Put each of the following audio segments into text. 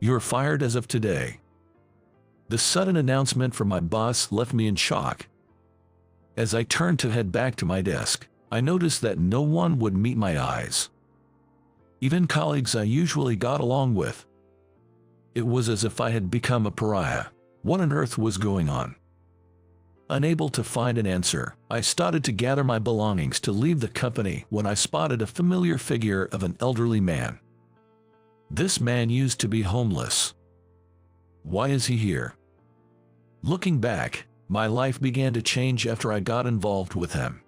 You're fired as of today. The sudden announcement from my boss left me in shock. As I turned to head back to my desk, I noticed that no one would meet my eyes. Even colleagues I usually got along with. It was as if I had become a pariah. What on earth was going on? Unable to find an answer, I started to gather my belongings to leave the company when I spotted a familiar figure of an elderly man. This man used to be homeless. Why is he here? Looking back, my life began to change after I got involved with him.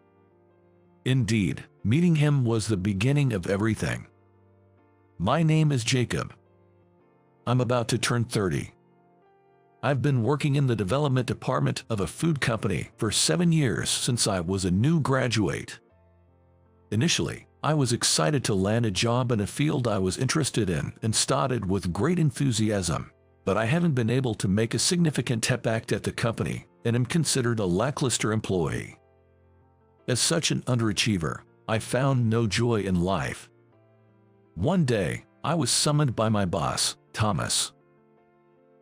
Indeed, meeting him was the beginning of everything. My name is Jacob. I'm about to turn 30. I've been working in the development department of a food company for 7 years since I was a new graduate. Initially, I was excited to land a job in a field I was interested in and started with great enthusiasm, but I haven't been able to make a significant step back at the company and am considered a lackluster employee. As such an underachiever, I found no joy in life. One day, I was summoned by my boss, Thomas.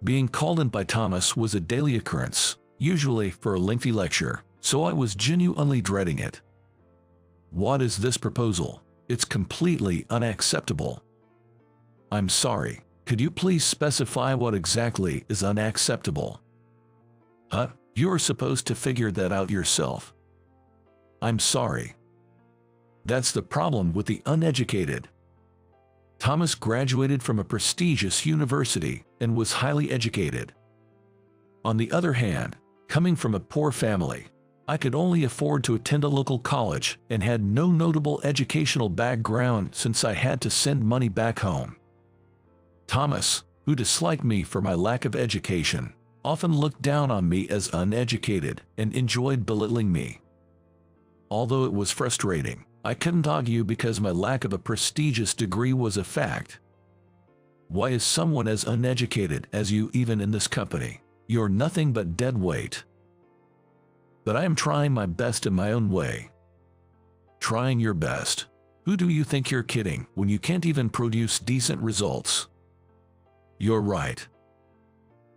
Being called in by Thomas was a daily occurrence, usually for a lengthy lecture, so I was genuinely dreading it. What is this proposal? It's completely unacceptable. I'm sorry, could you please specify what exactly is unacceptable? You're supposed to figure that out yourself. I'm sorry. That's the problem with the uneducated. Thomas graduated from a prestigious university and was highly educated. On the other hand, coming from a poor family, I could only afford to attend a local college and had no notable educational background since I had to send money back home. Thomas, who disliked me for my lack of education, often looked down on me as uneducated and enjoyed belittling me. Although it was frustrating, I couldn't argue because my lack of a prestigious degree was a fact. Why is someone as uneducated as you even in this company? You're nothing but dead weight. But I am trying my best in my own way. Trying your best? Who do you think you're kidding when you can't even produce decent results? You're right.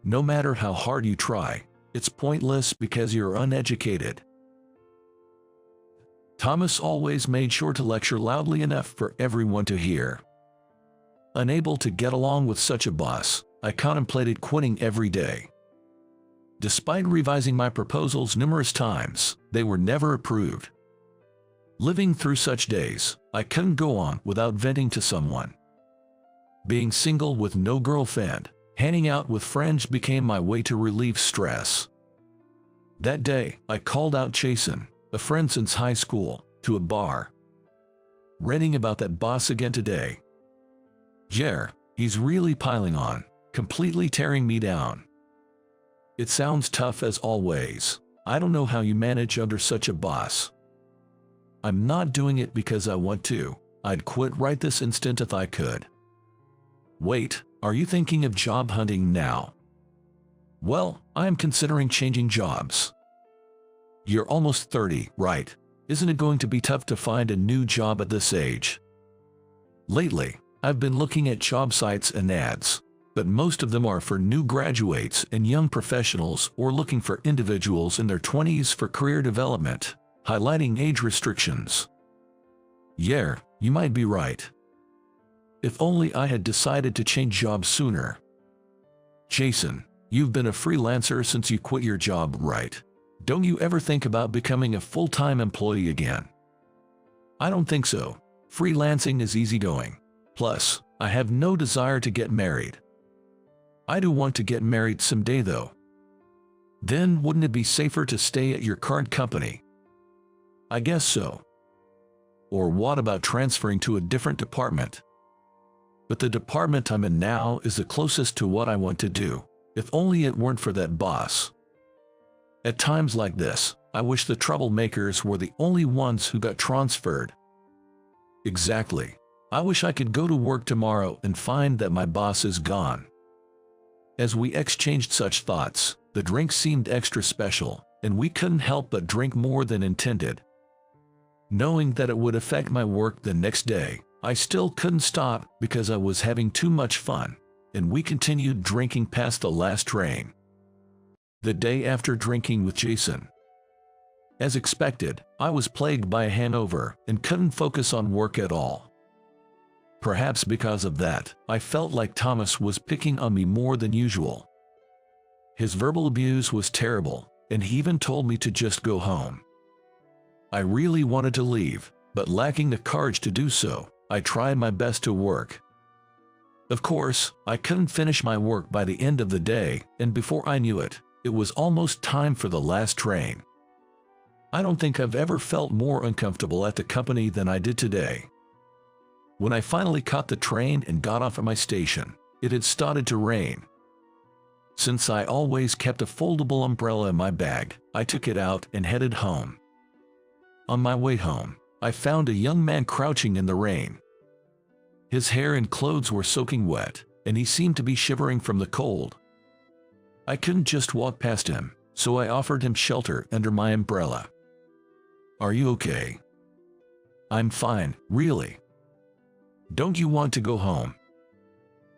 No matter how hard you try, it's pointless because you're uneducated. Thomas always made sure to lecture loudly enough for everyone to hear. Unable to get along with such a boss, I contemplated quitting every day. Despite revising my proposals numerous times, they were never approved. Living through such days, I couldn't go on without venting to someone. Being single with no girlfriend, hanging out with friends became my way to relieve stress. That day, I called out Jason, a friend since high school, to a bar. Reading about that boss again today. Yeah, he's really piling on, completely tearing me down. It sounds tough as always. I don't know how you manage under such a boss. I'm not doing it because I want to. I'd quit right this instant if I could. Wait, are you thinking of job hunting now? Well, I am considering changing jobs. You're almost 30, right? Isn't it going to be tough to find a new job at this age? Lately, I've been looking at job sites and ads, but most of them are for new graduates and young professionals or looking for individuals in their 20s for career development, highlighting age restrictions. Yeah, you might be right. If only I had decided to change jobs sooner. Jason, you've been a freelancer since you quit your job, right? Don't you ever think about becoming a full-time employee again? I don't think so. Freelancing is easygoing. Plus, I have no desire to get married. I do want to get married someday though. Then wouldn't it be safer to stay at your current company? I guess so. Or what about transferring to a different department? But the department I'm in now is the closest to what I want to do, if only it weren't for that boss. At times like this, I wish the troublemakers were the only ones who got transferred. Exactly. I wish I could go to work tomorrow and find that my boss is gone. As we exchanged such thoughts, the drink seemed extra special, and we couldn't help but drink more than intended. Knowing that it would affect my work the next day, I still couldn't stop because I was having too much fun. and we continued drinking past the last train. The day after drinking with Jason. As expected, I was plagued by a hangover and couldn't focus on work at all. Perhaps because of that, I felt like Thomas was picking on me more than usual. His verbal abuse was terrible, and he even told me to just go home. I really wanted to leave, but lacking the courage to do so, I tried my best to work. Of course, I couldn't finish my work by the end of the day, and before I knew it, it was almost time for the last train. I don't think I've ever felt more uncomfortable at the company than I did today. When I finally caught the train and got off at my station, it had started to rain. Since I always kept a foldable umbrella in my bag, I took it out and headed home. On my way home, I found a young man crouching in the rain. His hair and clothes were soaking wet, and he seemed to be shivering from the cold. I couldn't just walk past him, so I offered him shelter under my umbrella. "Are you okay?" "I'm fine, really." "Don't you want to go home?"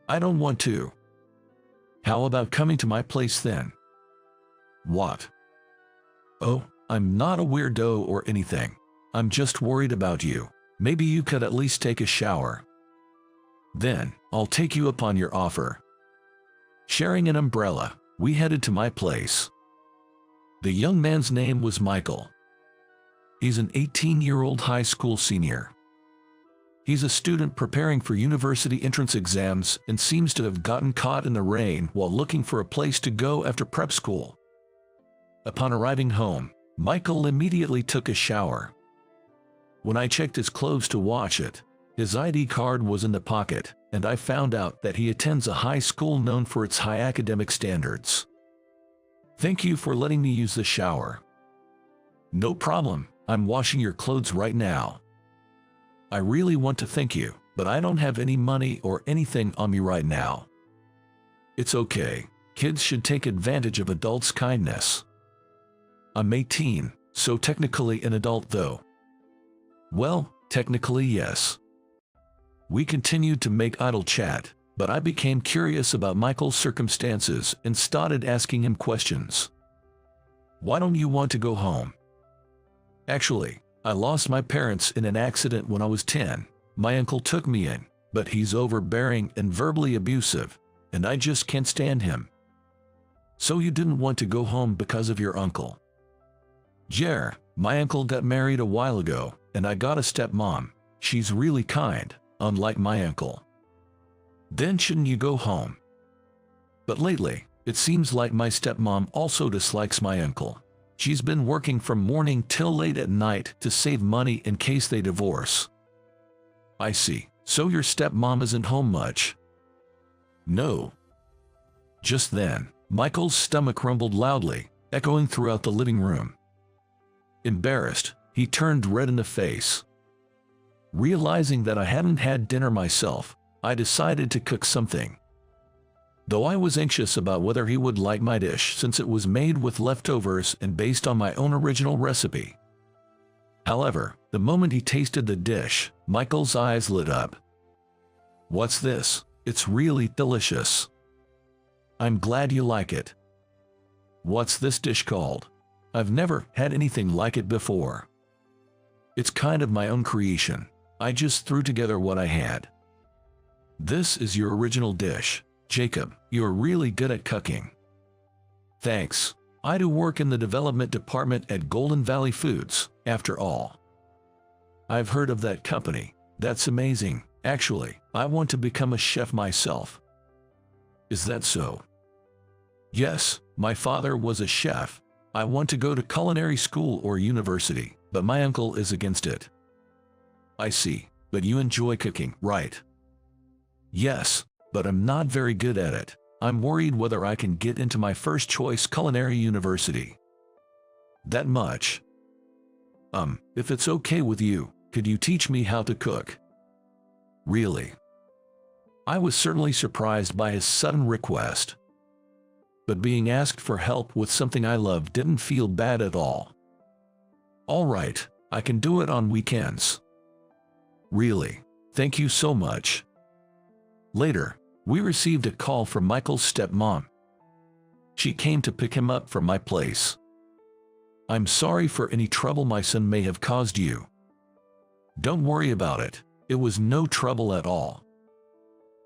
"I don't want to." "How about coming to my place then?" "What?" "Oh, I'm not a weirdo or anything. I'm just worried about you. Maybe you could at least take a shower. Then, I'll take you up on your offer." Sharing an umbrella, we headed to my place. The young man's name was Michael. He's an 18-year-old high school senior. He's a student preparing for university entrance exams and seems to have gotten caught in the rain while looking for a place to go after prep school. Upon arriving home, Michael immediately took a shower. When I checked his clothes to watch it, his ID card was in the pocket, and I found out that he attends a high school known for its high academic standards. "Thank you for letting me use the shower." "No problem, I'm washing your clothes right now." "I really want to thank you, but I don't have any money or anything on me right now." "It's okay, kids should take advantage of adults' kindness." "I'm 18, so technically an adult though." "Well, technically yes." We continued to make idle chat, but I became curious about Michael's circumstances and started asking him questions. "Why don't you want to go home?" "Actually, I lost my parents in an accident when I was 10. My uncle took me in, but he's overbearing and verbally abusive, and I just can't stand him." "So you didn't want to go home because of your uncle?" "Yeah, my uncle got married a while ago, and I got a stepmom. She's really kind, unlike my uncle." "Then shouldn't you go home?" "But lately, it seems like my stepmom also dislikes my uncle. She's been working from morning till late at night to save money in case they divorce." "I see. So your stepmom isn't home much?" "No." Just then, Michael's stomach rumbled loudly, echoing throughout the living room. Embarrassed, he turned red in the face. Realizing that I hadn't had dinner myself, I decided to cook something. Though I was anxious about whether he would like my dish since it was made with leftovers and based on my own original recipe. However, the moment he tasted the dish, Michael's eyes lit up. "What's this? It's really delicious." "I'm glad you like it." "What's this dish called?" "I've never had anything like it before." "It's kind of my own creation. I just threw together what I had." "This is your original dish. Jacob, you're really good at cooking." "Thanks. I do work in the development department at Golden Valley Foods, after all." "I've heard of that company. That's amazing. Actually, I want to become a chef myself." "Is that so?" "Yes, my father was a chef. I want to go to culinary school or university, but my uncle is against it." "I see. But you enjoy cooking, right?" "Yes, but I'm not very good at it. I'm worried whether I can get into my first choice culinary university." "That much?" If it's okay with you, could you teach me how to cook?" "Really?" I was certainly surprised by his sudden request. But being asked for help with something I love didn't feel bad at all. "All right, I can do it on weekends." "Really? Thank you so much." Later, We received a call from Michael's stepmom. She came to pick him up from my place. I'm sorry for any trouble my son may have caused you. Don't worry about it. It was no trouble at all.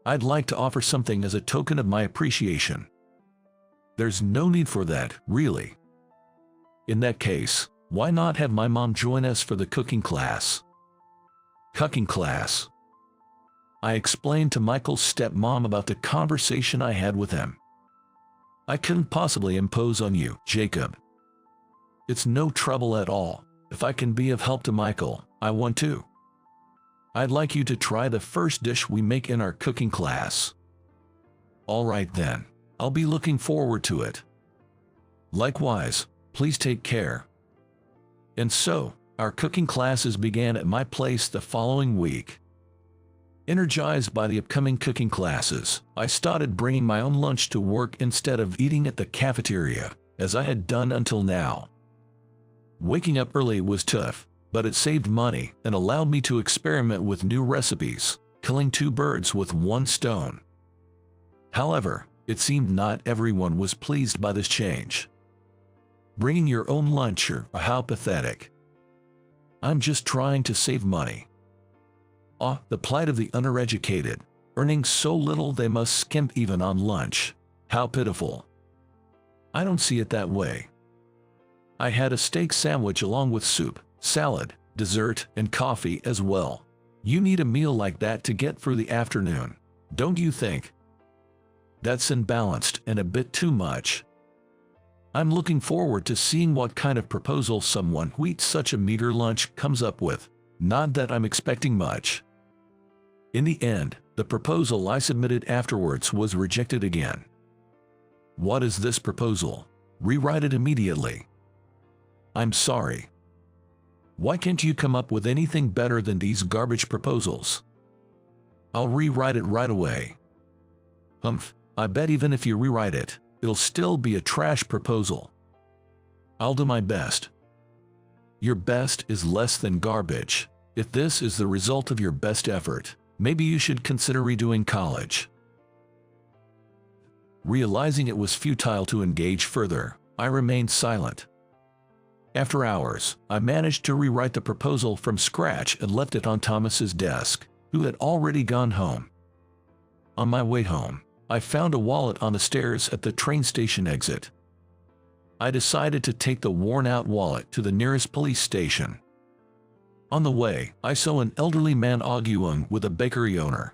I'd like to offer something as a token of my appreciation. There's no need for that, really. In that case, why not have my mom join us for the cooking class? Cooking class. I explained to Michael's stepmom about the conversation I had with him. I couldn't possibly impose on you, Jacob. It's no trouble at all. If I can be of help to Michael, I want to. I'd like you to try the first dish we make in our cooking class. All right then, I'll be looking forward to it. Likewise, please take care. And so, our cooking classes began at my place the following week. Energized by the upcoming cooking classes, I started bringing my own lunch to work instead of eating at the cafeteria, as I had done until now. Waking up early was tough, but it saved money and allowed me to experiment with new recipes, killing two birds with one stone. However, it seemed not everyone was pleased by this change. Bringing your own lunch, how pathetic. I'm just trying to save money. Ah, the plight of the undereducated, earning so little they must skimp even on lunch. How pitiful. I don't see it that way. I had a steak sandwich along with soup, salad, dessert, and coffee as well. You need a meal like that to get through the afternoon, don't you think? That's imbalanced and a bit too much. I'm looking forward to seeing what kind of proposal someone who eats such a meager lunch comes up with. Not that I'm expecting much. In the end, the proposal I submitted afterwards was rejected again. What is this proposal? Rewrite it immediately. I'm sorry. Why can't you come up with anything better than these garbage proposals? I'll rewrite it right away. Humph, I bet even if you rewrite it, it'll still be a trash proposal. I'll do my best. Your best is less than garbage. If this is the result of your best effort, maybe you should consider redoing college. Realizing it was futile to engage further, I remained silent. After hours, I managed to rewrite the proposal from scratch and left it on Thomas's desk, who had already gone home. On my way home, I found a wallet on the stairs at the train station exit. I decided to take the worn-out wallet to the nearest police station. On the way, I saw an elderly man arguing with a bakery owner.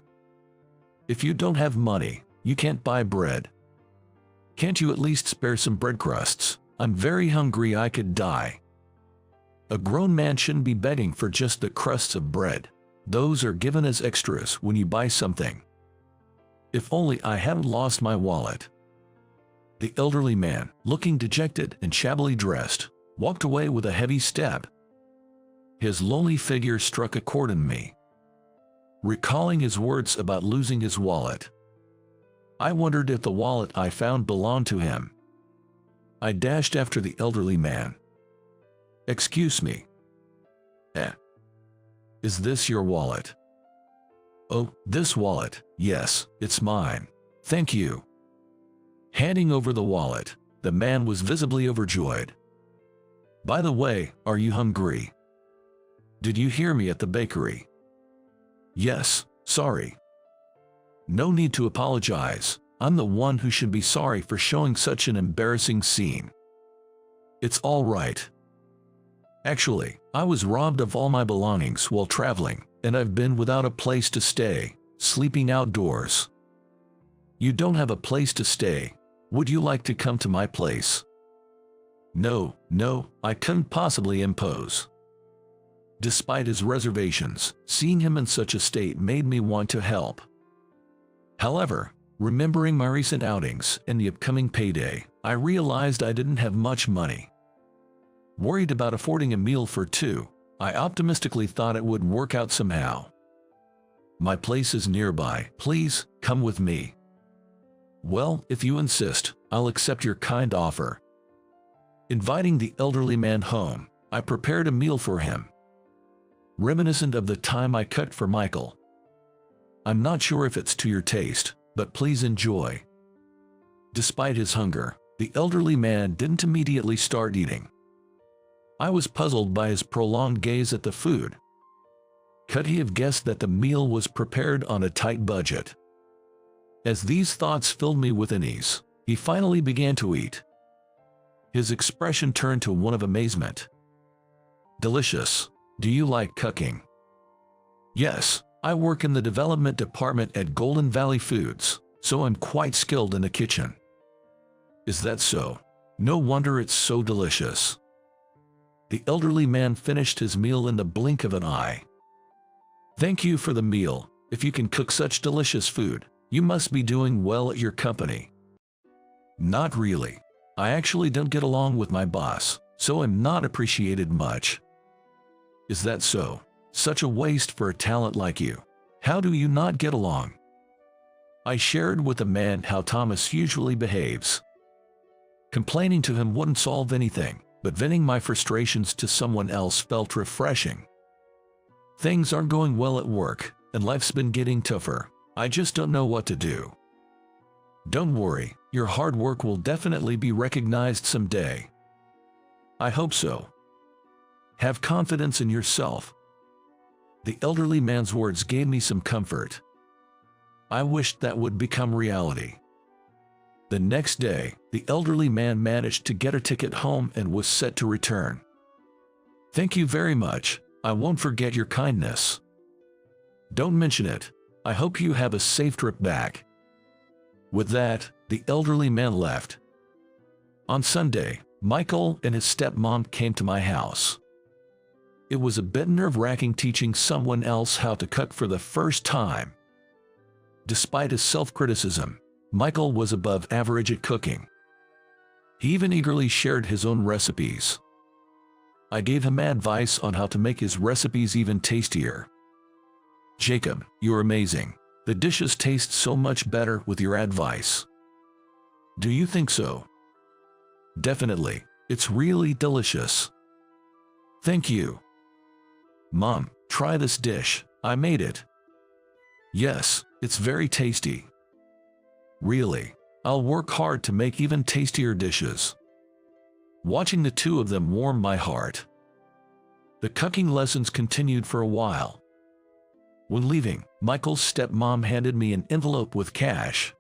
If you don't have money, you can't buy bread. Can't you at least spare some bread crusts? I'm very hungry, I could die. A grown man shouldn't be begging for just the crusts of bread. Those are given as extras when you buy something. If only I hadn't lost my wallet. The elderly man, looking dejected and shabbily dressed, walked away with a heavy step. His lonely figure struck a chord in me. Recalling his words about losing his wallet, I wondered if the wallet I found belonged to him. I dashed after the elderly man. Excuse me. Is this your wallet? Oh, this wallet, yes, it's mine. Thank you. Handing over the wallet, the man was visibly overjoyed. By the way, are you hungry? Did you hear me at the bakery? Yes, sorry. No need to apologize. I'm the one who should be sorry for showing such an embarrassing scene. It's all right. Actually, I was robbed of all my belongings while traveling, and I've been without a place to stay, sleeping outdoors. You don't have a place to stay. Would you like to come to my place? No, I couldn't possibly impose. Despite his reservations, seeing him in such a state made me want to help. However, remembering my recent outings and the upcoming payday, I realized I didn't have much money. Worried about affording a meal for two, I optimistically thought it would work out somehow. My place is nearby, please, come with me. Well, if you insist, I'll accept your kind offer. Inviting the elderly man home, I prepared a meal for him. Reminiscent of the time I cooked for Michael. I'm not sure if it's to your taste, but please enjoy." Despite his hunger, the elderly man didn't immediately start eating. I was puzzled by his prolonged gaze at the food. Could he have guessed that the meal was prepared on a tight budget? As these thoughts filled me with unease, he finally began to eat. His expression turned to one of amazement. "Delicious. Do you like cooking?" "Yes, I work in the development department at Golden Valley Foods, so I'm quite skilled in the kitchen." "Is that so? No wonder it's so delicious." The elderly man finished his meal in the blink of an eye. "Thank you for the meal. If you can cook such delicious food, you must be doing well at your company." "Not really. I actually don't get along with my boss, so I'm not appreciated much." "Is that so? Such a waste for a talent like you. How do you not get along?" I shared with the man how Thomas usually behaves. Complaining to him wouldn't solve anything, but venting my frustrations to someone else felt refreshing. "Things aren't going well at work, and life's been getting tougher. I just don't know what to do." "Don't worry, your hard work will definitely be recognized someday." "I hope so." "Have confidence in yourself." The elderly man's words gave me some comfort. I wished that would become reality. The next day, the elderly man managed to get a ticket home and was set to return. "Thank you very much. I won't forget your kindness." "Don't mention it. I hope you have a safe trip back." With that, the elderly man left. On Sunday, Michael and his stepmom came to my house. It was a bit nerve-wracking teaching someone else how to cook for the first time. Despite his self-criticism, Michael was above average at cooking. He even eagerly shared his own recipes. I gave him advice on how to make his recipes even tastier. "Jacob, you're amazing. The dishes taste so much better with your advice." "Do you think so?" "Definitely. It's really delicious." "Thank you." "Mom, try this dish. I made it." "Yes, it's very tasty." "Really? I'll work hard to make even tastier dishes." Watching the two of them warmed my heart. The cooking lessons continued for a while. When leaving, Michael's stepmom handed me an envelope with cash.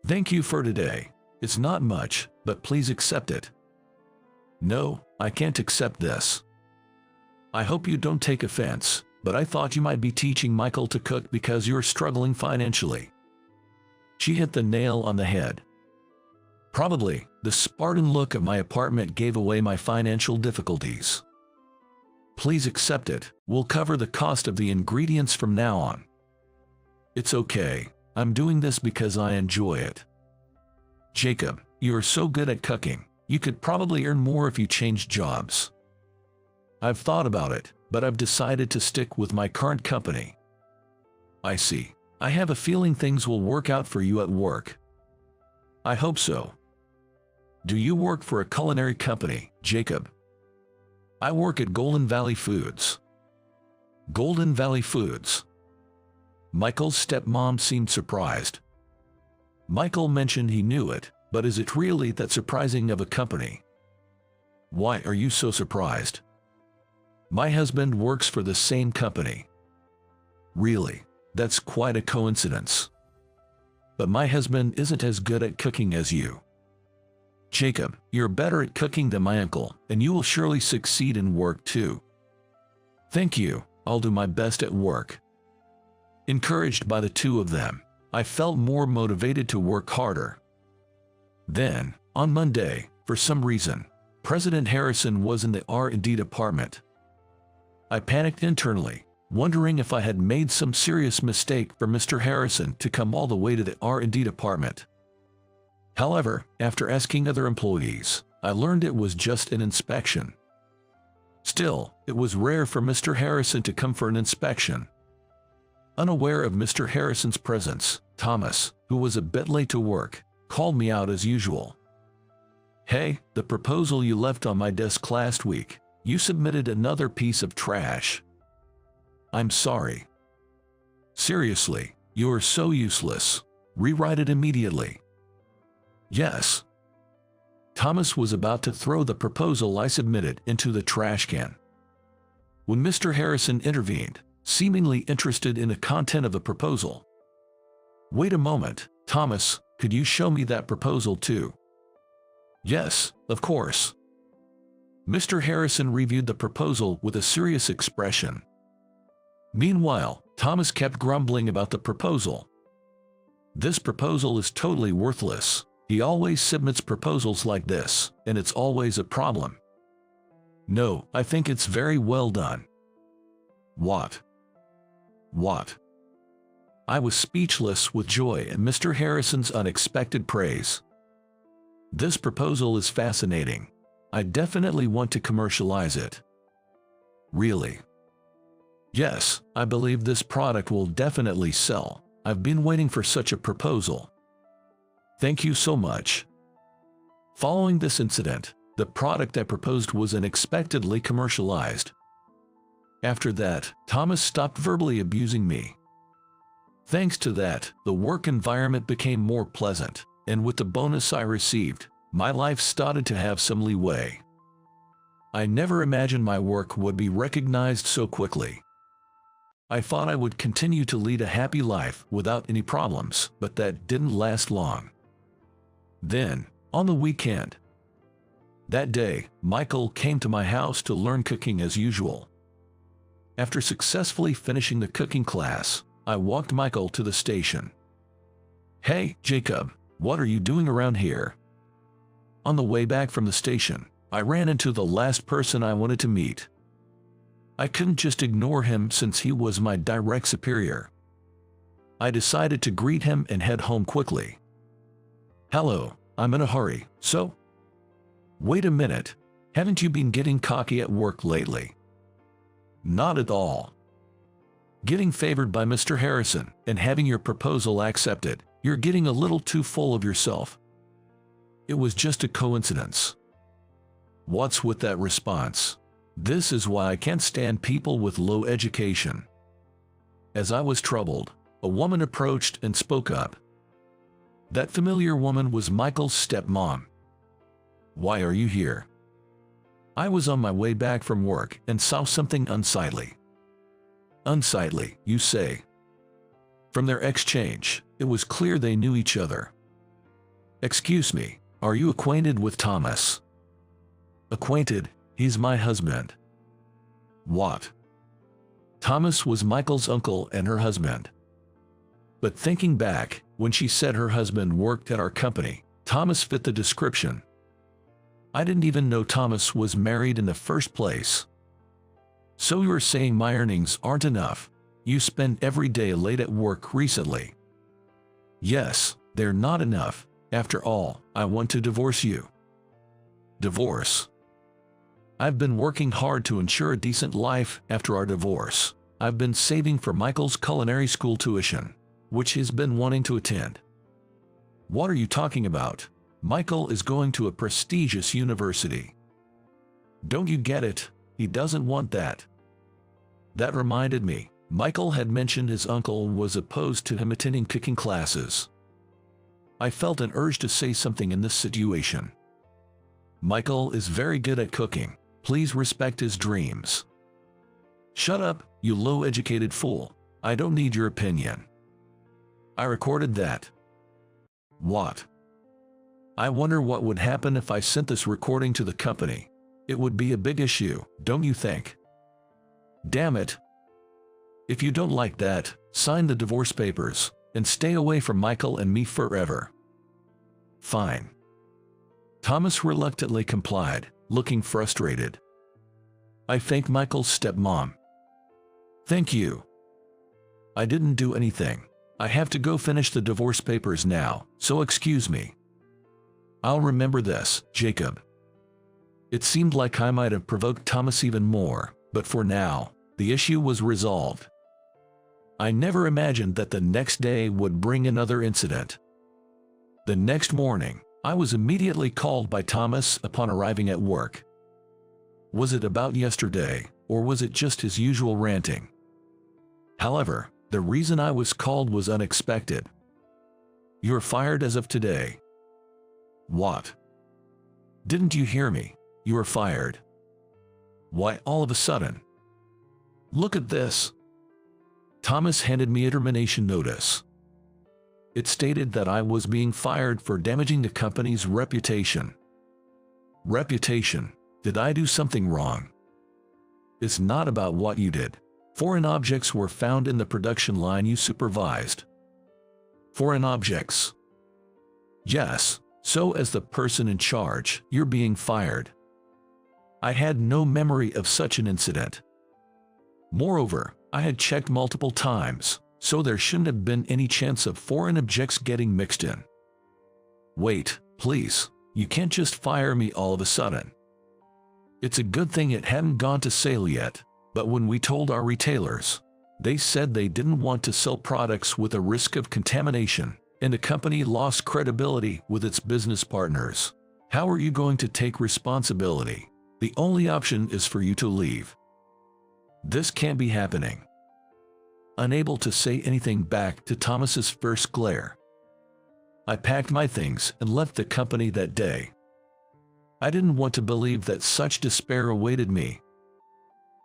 "Thank you for today. It's not much, but please accept it." "No, I can't accept this." "I hope you don't take offense, but I thought you might be teaching Michael to cook because you're struggling financially." She hit the nail on the head. Probably, the Spartan look of my apartment gave away my financial difficulties. "Please accept it. We'll cover the cost of the ingredients from now on." "It's okay. I'm doing this because I enjoy it." "Jacob, you are so good at cooking. You could probably earn more if you changed jobs." "I've thought about it, but I've decided to stick with my current company." "I see. I have a feeling things will work out for you at work." "I hope so." "Do you work for a culinary company, Jacob?" "I work at Golden Valley Foods." "Golden Valley Foods?" Michael's stepmom seemed surprised. Michael mentioned he knew it, but is it really that surprising of a company? "Why are you so surprised?" "My husband works for the same company." "Really? That's quite a coincidence." "But my husband isn't as good at cooking as you." "Jacob, you're better at cooking than my uncle, and you will surely succeed in work too." "Thank you. I'll do my best at work." Encouraged by the two of them, I felt more motivated to work harder. Then, on Monday, for some reason, President Harrison was in the R&D department. I panicked internally, wondering if I had made some serious mistake for Mr. Harrison to come all the way to the R&D department. However, after asking other employees, I learned it was just an inspection. Still, it was rare for Mr. Harrison to come for an inspection. Unaware of Mr. Harrison's presence, Thomas, who was a bit late to work, called me out as usual. "Hey, the proposal you left on my desk last week, you submitted another piece of trash." "I'm sorry." "Seriously, you are so useless." Rewrite it immediately. Yes. Thomas was about to throw the proposal I submitted into the trash can when Mr. Harrison intervened, seemingly interested in the content of the proposal. Wait a moment, Thomas, could you show me that proposal too? Yes, of course. Mr. Harrison reviewed the proposal with a serious expression. Meanwhile, Thomas kept grumbling about the proposal. This proposal is totally worthless. He always submits proposals like this, and it's always a problem. No, I think it's very well done. What? What? I was speechless with joy at Mr. Harrison's unexpected praise. This proposal is fascinating. I definitely want to commercialize it. Really? Yes, I believe this product will definitely sell. I've been waiting for such a proposal. Thank you so much. Following this incident, the product I proposed was unexpectedly commercialized. After that, Thomas stopped verbally abusing me. Thanks to that, the work environment became more pleasant, and with the bonus I received, my life started to have some leeway. I never imagined my work would be recognized so quickly. I thought I would continue to lead a happy life without any problems, but that didn't last long. Then, on the weekend, that day, Michael came to my house to learn cooking as usual. After successfully finishing the cooking class, I walked Michael to the station. Hey, Jacob, what are you doing around here? On the way back from the station, I ran into the last person I wanted to meet. I couldn't just ignore him since he was my direct superior. I decided to greet him and head home quickly. Hello, I'm in a hurry, so? Wait a minute, haven't you been getting cocky at work lately? Not at all. Getting favored by Mr. Harrison and having your proposal accepted, you're getting a little too full of yourself. It was just a coincidence. What's with that response? This is why I can't stand people with low education. As I was troubled, a woman approached and spoke up. That familiar woman was Michael's stepmom. Why are you here? I was on my way back from work and saw something unsightly. Unsightly, you say? From their exchange, it was clear they knew each other. Excuse me, are you acquainted with Thomas? Acquainted? He's my husband. What? Thomas was Michael's uncle and her husband. But thinking back, when she said her husband worked at our company, Thomas fit the description. I didn't even know Thomas was married in the first place. So you're saying my earnings aren't enough? You spend every day late at work recently. Yes, they're not enough. After all, I want to divorce you. Divorce? I've been working hard to ensure a decent life after our divorce. I've been saving for Michael's culinary school tuition, which he's been wanting to attend. What are you talking about? Michael is going to a prestigious university. Don't you get it? He doesn't want that. That reminded me, Michael had mentioned his uncle was opposed to him attending cooking classes. I felt an urge to say something in this situation. Michael is very good at cooking. Please respect his dreams. Shut up, you low-educated fool. I don't need your opinion. I recorded that. What? I wonder what would happen if I sent this recording to the company. It would be a big issue, don't you think? Damn it. If you don't like that, sign the divorce papers and stay away from Michael and me forever. Fine. Thomas reluctantly complied, looking frustrated. I thanked Michael's stepmom. Thank you. I didn't do anything. I have to go finish the divorce papers now, so excuse me. I'll remember this, Jacob. It seemed like I might have provoked Thomas even more, but for now, the issue was resolved. I never imagined that the next day would bring another incident. The next morning, I was immediately called by Thomas upon arriving at work. Was it about yesterday, or was it just his usual ranting? However, the reason I was called was unexpected. You're fired as of today. What? Didn't you hear me? You are fired. Why all of a sudden? Look at this. Thomas handed me a termination notice. It stated that I was being fired for damaging the company's reputation. Reputation? Did I do something wrong? It's not about what you did. Foreign objects were found in the production line you supervised. Foreign objects? Yes, so as the person in charge, you're being fired. I had no memory of such an incident. Moreover, I had checked multiple times, so there shouldn't have been any chance of foreign objects getting mixed in. Wait, please, you can't just fire me all of a sudden. It's a good thing it hadn't gone to sale yet, but when we told our retailers, they said they didn't want to sell products with a risk of contamination, and the company lost credibility with its business partners. How are you going to take responsibility? The only option is for you to leave. This can't be happening. Unable to say anything back to Thomas's first glare, I packed my things and left the company that day. I didn't want to believe that such despair awaited me.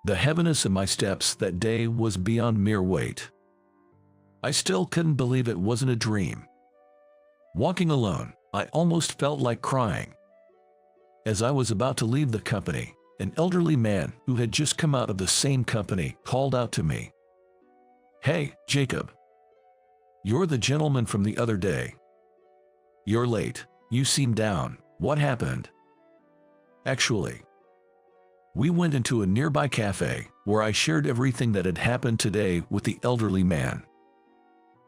The heaviness of my steps that day was beyond mere weight. I still couldn't believe it wasn't a dream. Walking alone, I almost felt like crying. As I was about to leave the company, an elderly man who had just come out of the same company called out to me. "Hey, Jacob. You're the gentleman from the other day. You're late. You seem down. What happened?" Actually, we went into a nearby cafe where I shared everything that had happened today with the elderly man.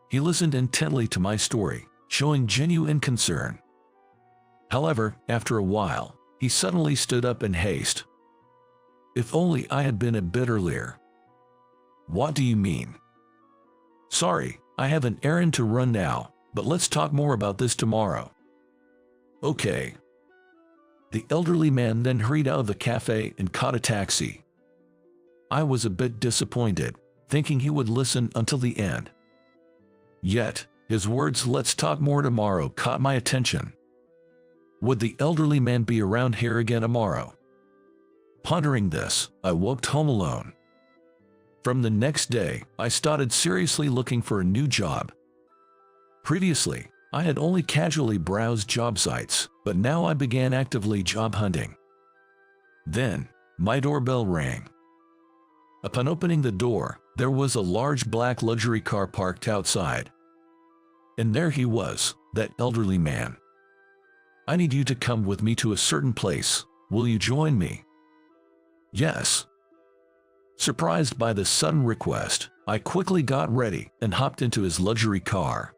He listened intently to my story, showing genuine concern. However, after a while, he suddenly stood up in haste. If only I had been a bit earlier. What do you mean? Sorry, I have an errand to run now, but let's talk more about this tomorrow. Okay. The elderly man then hurried out of the cafe and caught a taxi. I was a bit disappointed, thinking he would listen until the end. Yet, his words "let's talk more tomorrow" caught my attention. Would the elderly man be around here again tomorrow? Pondering this, I walked home alone. From the next day, I started seriously looking for a new job. Previously, I had only casually browsed job sites, but now I began actively job hunting. Then, my doorbell rang. Upon opening the door, there was a large black luxury car parked outside. And there he was, that elderly man. "I need you to come with me to a certain place. Will you join me?" Yes. Surprised by the sudden request, I quickly got ready and hopped into his luxury car.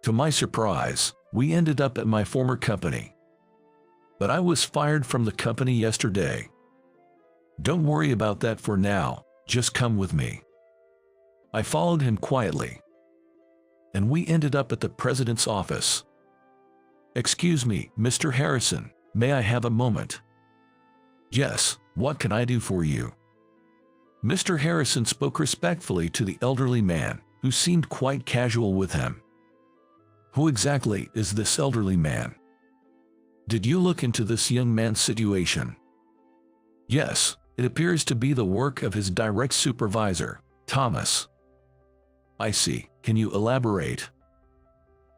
To my surprise, we ended up at my former company. But I was fired from the company yesterday. Don't worry about that for now, just come with me. I followed him quietly. And we ended up at the president's office. "Excuse me, Mr. Harrison, may I have a moment?" "Yes, what can I do for you?" Mr. Harrison spoke respectfully to the elderly man, who seemed quite casual with him. "Who exactly is this elderly man? Did you look into this young man's situation?" "Yes, it appears to be the work of his direct supervisor, Thomas." "I see. Can you elaborate?"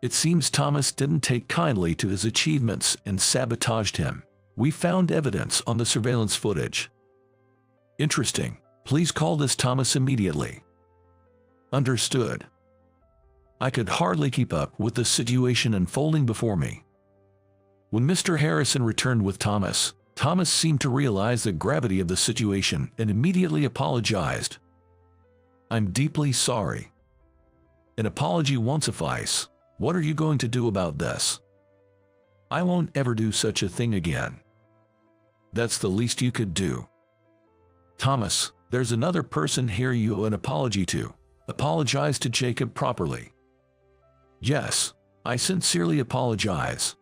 "It seems Thomas didn't take kindly to his achievements and sabotaged him. We found evidence on the surveillance footage." "Interesting. Please call this Thomas immediately." "Understood." I could hardly keep up with the situation unfolding before me. When Mr. Harrison returned with Thomas, Thomas seemed to realize the gravity of the situation and immediately apologized. "I'm deeply sorry. An apology won't suffice. What are you going to do about this?" "I won't ever do such a thing again." "That's the least you could do." "Thomas, there's another person here you owe an apology to. Apologize to Jacob properly." "Yes, I sincerely apologize.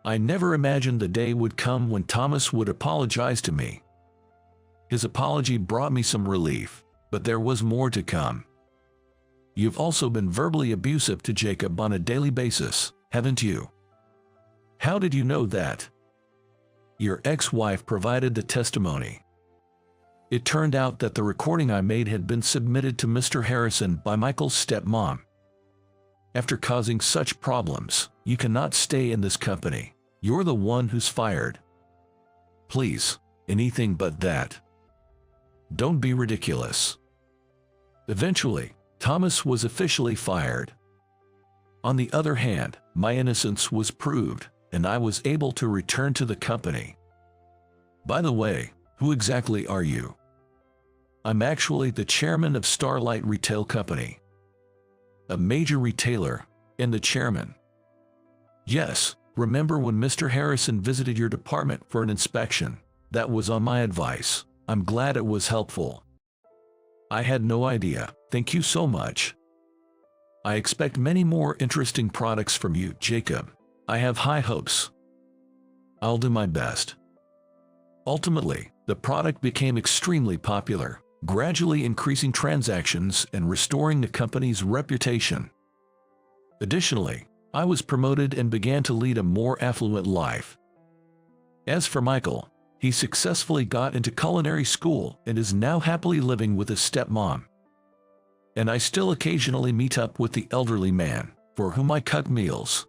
I never imagined the day would come when Thomas would apologize to me." His apology brought me some relief, but there was more to come. You've also been verbally abusive to Jacob on a daily basis, haven't you? How did you know that? Your ex-wife provided the testimony. It turned out that the recording I made had been submitted to Mr. Harrison by Michael's stepmom. After causing such problems, you cannot stay in this company. You're the one who's fired. Please, anything but that. Don't be ridiculous. Eventually, Thomas was officially fired. On the other hand, my innocence was proved, and I was able to return to the company. By the way, who exactly are you? I'm actually the chairman of Starlight Retail Company, a major retailer, and the chairman. Yes, remember when Mr. Harrison visited your department for an inspection? That was on my advice. I'm glad it was helpful. I had no idea. Thank you so much. I expect many more interesting products from you, Jacob. I have high hopes. I'll do my best. Ultimately, the product became extremely popular, gradually increasing transactions and restoring the company's reputation. Additionally, I was promoted and began to lead a more affluent life. As for Michael, he successfully got into culinary school and is now happily living with his stepmom. And I still occasionally meet up with the elderly man, for whom I cook meals.